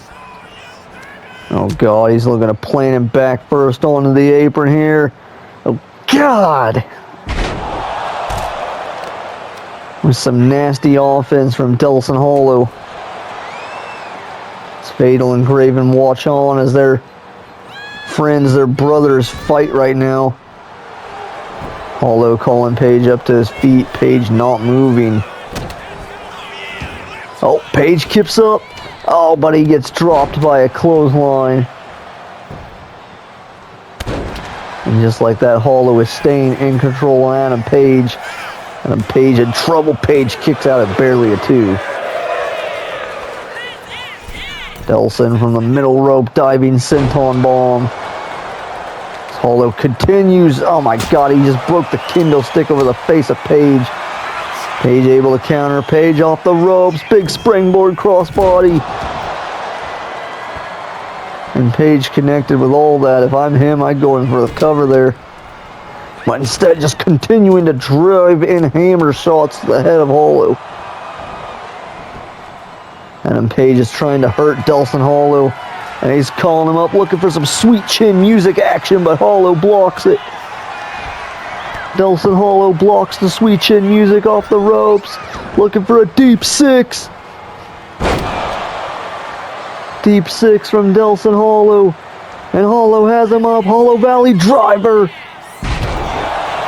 Oh God, he's looking to plant him back first onto the apron here. Oh God! With some nasty offense from Delson Hollow. It's Fatal and Graven watch on as their friends, their brothers fight right now. Hollow calling Page up to his feet. Page not moving. Oh, Page kips up. Oh, but he gets dropped by a clothesline. And just like that, Hollow is staying in control on Adam Page. Adam Page in trouble. Page kicks out at barely a 2. Delson from the middle rope diving senton bomb. Hollow continues. Oh my God, he just broke the kendo stick over the face of Page. Page able to counter. Page off the ropes. Big springboard crossbody. And Page connected with all that. If I'm him, I'd go in for the cover there. But instead, just continuing to drive in hammer shots to the head of Hollow. Adam Page is trying to hurt Delson Hollow. And he's calling him up, looking for some sweet chin music action, but Hollow blocks it. Delson Hollow blocks the sweet chin music off the ropes, looking for a deep 6. Deep 6 from Delson Hollow. And Hollow has him up. Hollow Valley Driver.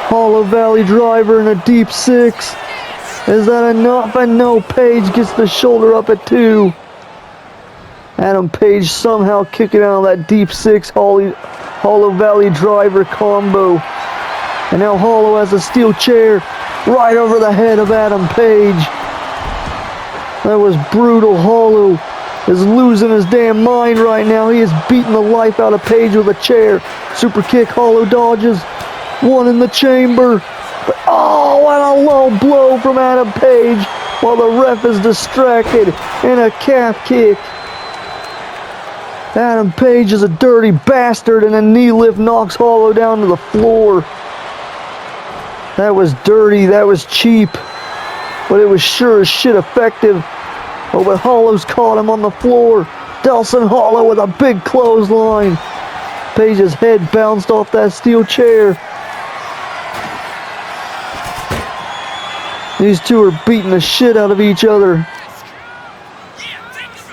Hollow Valley Driver and a deep 6. Is that enough? And no, Page gets the shoulder up at 2. Adam Page somehow kicking out of that deep 6 Hollow Valley Driver combo. And now Hollow has a steel chair right over the head of Adam Page. That was brutal. Hollow is losing his damn mind right now. He is beating the life out of Page with a chair. Super kick, Hollow dodges. One in the chamber. Oh, and a low blow from Adam Page while the ref is distracted. And a calf kick. Adam Page is a dirty bastard, and a knee lift knocks Hollow down to the floor. That was dirty, that was cheap, but it was sure as shit effective. Oh, but Hollow's caught him on the floor. Delson Hollow with a big clothesline. Page's head bounced off that steel chair. These two are beating the shit out of each other.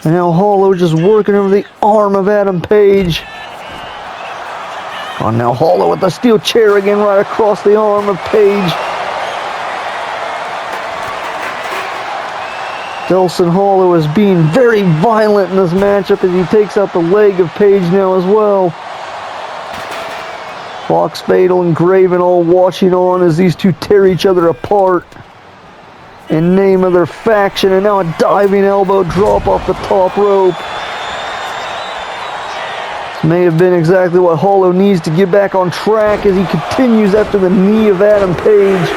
And now Hollow just working over the arm of Adam Page. Oh, now Hollow with the steel chair again right across the arm of Page. Delson Hollow is being very violent in this matchup as he takes out the leg of Page now as well. Fox, Fatal, and Graven all watching on as these two tear each other apart in name of their faction. And now a diving elbow drop off the top rope. This may have been exactly what Hollow needs to get back on track as he continues after the knee of Adam Page.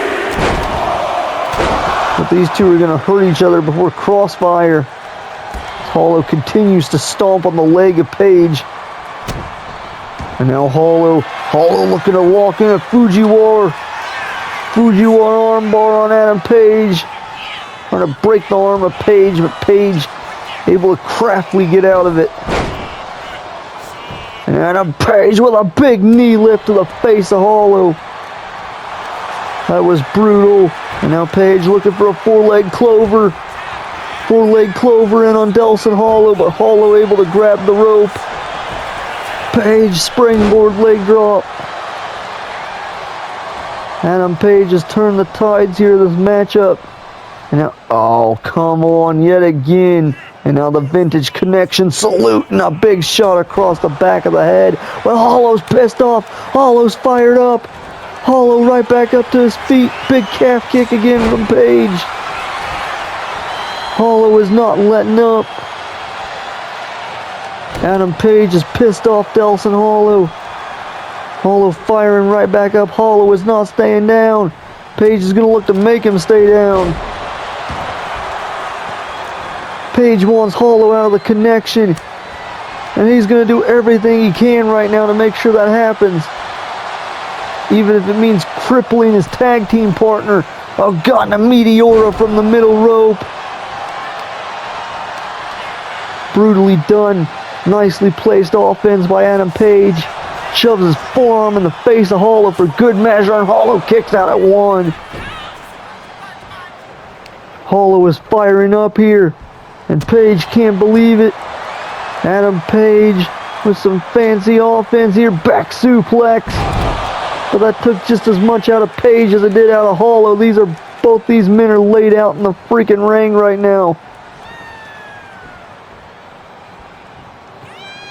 But these two are going to hurt each other before Crossfire. Hollow continues to stomp on the leg of Page. And now Hollow looking to walk in a Fujiwara armbar on Adam Page. Trying to break the arm of Page, but Page able to craftily get out of it. And Adam Page with a big knee lift to the face of Hollow. That was brutal. And now Page looking for a four-leg clover. Four-leg clover in on Delson Hollow, but Hollow able to grab the rope. Page springboard leg drop. Adam Page has turned the tides here of this matchup. And now, oh, come on, yet again. And now the Vintage Connection salute and a big shot across the back of the head. Well, Hollow's pissed off. Hollow's fired up. Hollow right back up to his feet. Big calf kick again from Page. Hollow is not letting up. Adam Page is pissed off Delson Hollow. Hollow firing right back up. Hollow is not staying down. Page is going to look to make him stay down. Page wants Hollow out of the connection. And he's going to do everything he can right now to make sure that happens. Even if it means crippling his tag team partner. Oh God, and a Meteora from the middle rope. Brutally done. Nicely placed offense by Adam Page. Shoves his forearm in the face of Hollow for good measure, and Hollow kicks out at one. Hollow is firing up here, and Page can't believe it. Adam Page with some fancy offense here. Back suplex. But that took just as much out of Page as it did out of Hollow. Both these men are laid out in the freaking ring right now.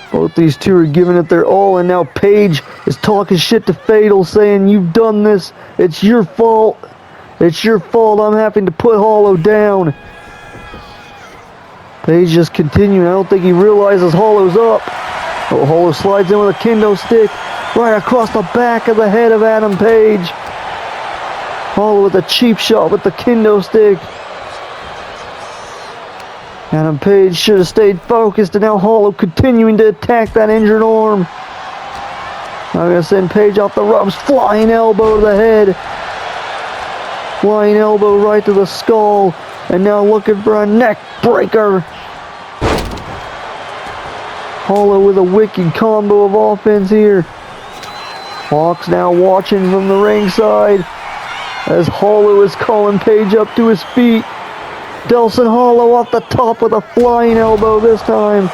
Both these two are giving it their all, and now Page is talking shit to Fatal, saying, "You've done this. It's your fault. It's your fault. I'm having to put Hollow down." Page just continuing. I don't think he realizes Hollow's up. Oh, Hollow slides in with a kendo stick right across the back of the head of Adam Page. Hollow with a cheap shot with the kendo stick. Adam Page should have stayed focused, and now Hollow continuing to attack that injured arm. I'm going to send Page off the ropes. Flying elbow to the head. Flying elbow right to the skull. And now looking for a neck breaker. Hollow with a wicked combo of offense here. Hawk's now watching from the ringside as Hollow is calling Page up to his feet. Delson Hollow off the top with a flying elbow this time.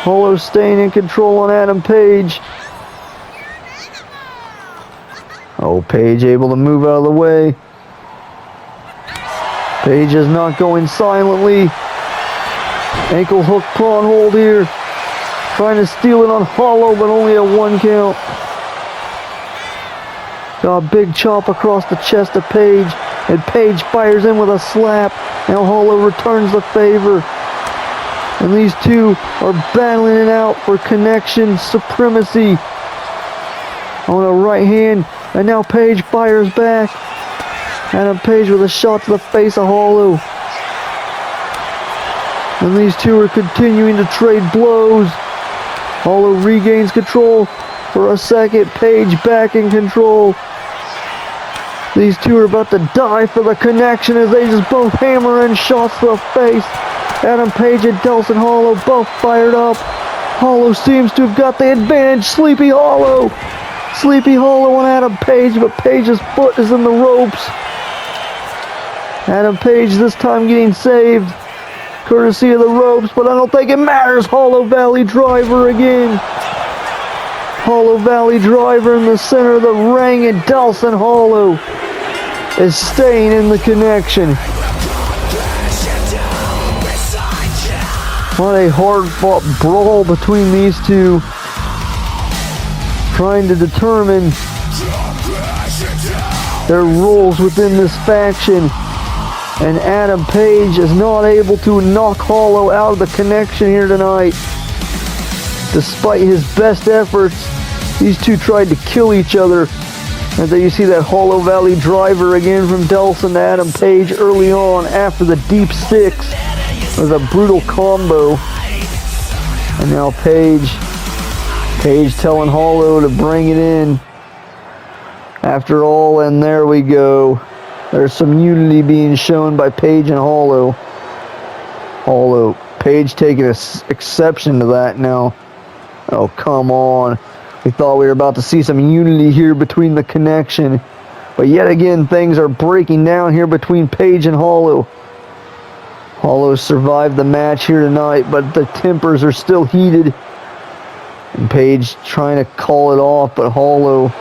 Hollow staying in control on Adam Page. Oh, Page able to move out of the way. Page is not going silently. Ankle hook prawn hold here. Trying to steal it on Hollow, but only a 1 count. Got a big chop across the chest of Page. And Page fires in with a slap. Now Hollow returns the favor. And these two are battling it out for connection supremacy. On a right hand. And now Page fires back. Adam Page with a shot to the face of Hollow. And these two are continuing to trade blows. Hollow regains control for a second. Page back in control. These two are about to die for the connection as they just both hammer in shots to the face. Adam Page and Delson Hollow both fired up. Hollow seems to have got the advantage. Sleepy Hollow. Sleepy Hollow on Adam Page, but Page's foot is in the ropes. Adam Page this time getting saved, courtesy of the ropes, but I don't think it matters. Hollow Valley Driver again. Hollow Valley Driver in the center of the ring, and Delson Hollow is staying in the connection. What a hard-fought brawl between these two, trying to determine their roles within this faction. And Adam Page is not able to knock Hollow out of the connection here tonight. Despite his best efforts, these two tried to kill each other. And then you see that Hollow Valley Driver again from Delson to Adam Page early on after the deep six. It was a brutal combo. And now Page telling Hollow to bring it in. After all, and there we go. There's some unity being shown by Page and Hollow. Page taking exception to that now. Oh, come on. We thought we were about to see some unity here between the connection. But yet again, things are breaking down here between Page and Hollow. Hollow survived the match here tonight, but the tempers are still heated. And Page trying to call it off, but Hollow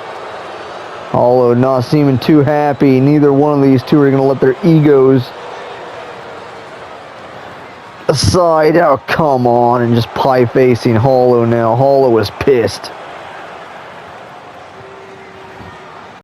Hollow not seeming too happy. Neither one of these two are going to let their egos aside. Oh, come on. And just pie-facing Hollow now. Hollow is pissed.